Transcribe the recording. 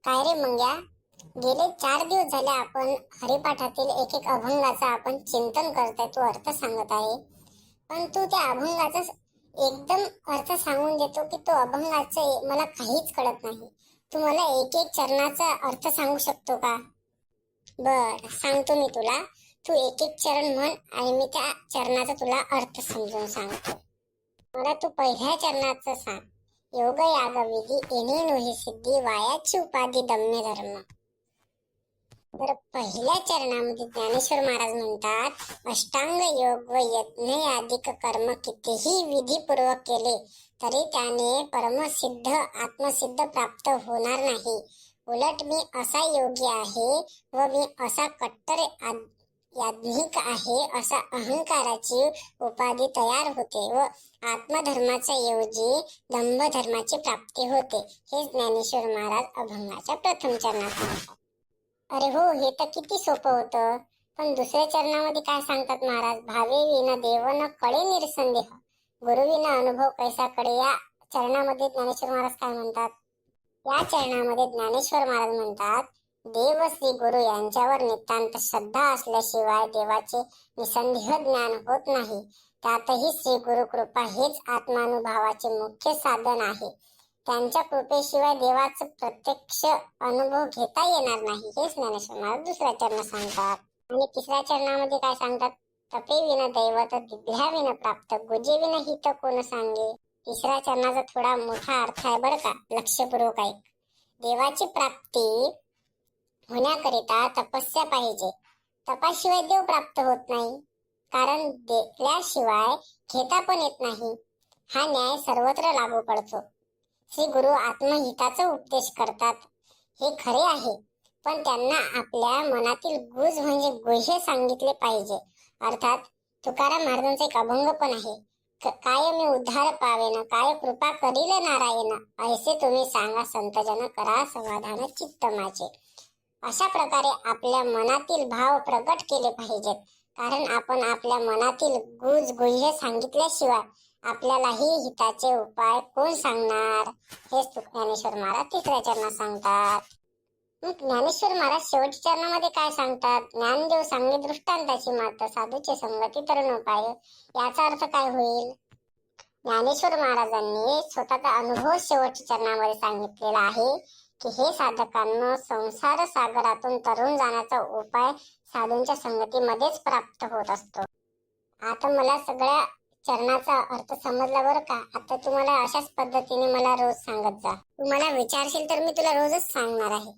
काय रे मंग्या, गेले 4 दिवस झाले आपण हरिपाठातील एक एक अभंगाचा आपण चिंतन करताय, तू अर्थ सांगत आहे. पण तू त्या अभंगाचा एकदम अर्थ सांगून देतो की तो अभंगाचं मला काहीच कळत नाही. तू मला एक एक चरणाचा अर्थ सांगू शकतो का? बर, सांगतो मी तुला. तू एक एक चरण म्हण आणि मी त्या चरणाचा तुला अर्थ समजून सांगतो. मला तू पहिल्या चरणाचं सांग. योग याग विधी येणे नोही सिद्धी, वायाची उपाधी दम्य धर्म. तर पहिल्या चरणामध्ये ज्ञानेश्वर महाराज म्हणतात, अष्टांग योग व यज्ञ याधिक कर्म कितीही विधीपूर्वक केले तरी त्याने परमसिद्ध आत्मसिद्ध प्राप्त होणार नाही. उलट मी असा योगी आहे व मी असा कट्टर याज्ञिक आहे असा अहंकाराची उपाधी तयार होते व आत्मधर्माच्या ऐवजी दंभ धर्माची प्राप्ती होते. हे ज्ञानेश्वर महाराज अभंगाच्या प्रथम चरणात सांगतात. अरे हो, हे तर किती सोपं होतं. पण दुसऱ्या चरणामध्ये काय सांगतात महाराज? भावे विना देव न कळे निरसंदेह, गुरु विना अनुभव कैसा कळे. या चरणामध्ये ज्ञानेश्वर महाराज काय म्हणतात? या चरणामध्ये ज्ञानेश्वर महाराज म्हणतात, देव श्री गुरु यांच्यावर नितांत श्रद्धा असल्याशिवाय देवाचे निसंदेह ज्ञान होत नाही. त्यातही श्री गुरु कृपा हेच आत्मानुभवाचे मुख्य साधन आहे. त्यांच्या कृपेशिवाय देवाचा प्रत्यक्ष अनुभव घेता येणार नाही. हेच ज्ञानेश्वर महाराज दुसऱ्या चरणात सांगतात. आणि तिसऱ्या चरणामध्ये काय सांगतात? तपे विना दैवत दिव्या विना प्राप्त, गुजे विना हित कोण सांगे. तिसऱ्या चरणाचा थोडा मोठा अर्थ आहे बरं का, लक्षपूर्वक ऐक. देवाची प्राप्ती होण्याकरिता तपस्या पाहिजे. तपाशिवाय देव प्राप्त होत नाही, कारण दिल्याशिवाय घेता पण येत नाही. हा न्याय सर्वत्र लागू पडतो. श्री गुरु आत्महिताचा उपदेश करतात, हे खरे आहे, पण त्यांना आपल्या मनातील गुज म्हणजे गुह्य सांगितले पाहिजे. अर्थात तुकाराम महाराजांचा एक अभंग पण आहे, काय मी उद्धार पावेन, काय कृपा करील नारायण, ऐसे तुम्ही सांगा संतजन, करा समाधान चित्त माझे. अशा प्रकारे आपल्या मनातील भाव प्रकट केले पाहिजेत, कारण आपण आपल्या मनातील गुज गुह्य सांगितल्याशिवाय आपल्यालाही हिताचे उपाय कोण सांगणार. हेच ज्ञानेश्वर महाराज तिसऱ्या चरणात सांगतात. मग ज्ञानेश्वर महाराज शेवटच्या चरणामध्ये काय सांगतात? ज्ञानदेव सांगे दृष्टांताची मात, साधूचे संगती तरुण उपाय. याचा अर्थ काय होईल? ज्ञानेश्वर महाराजांनी स्वतःचा अनुभव शेवटच्या चरणामध्ये सांगितलेला आहे की हे साधकांना संसार सागरातून तरुण जाण्याचा उपाय साधूंच्या संगतीमध्येच प्राप्त होत असतो. आता मला सगळ्या चरणाचा अर्थ समजला बरं का. आता तुम्हाला अशाच पद्धतीने मला रोज सांगत जा. तू मला विचारशील तर मी तुला रोजच सांगणार आहे.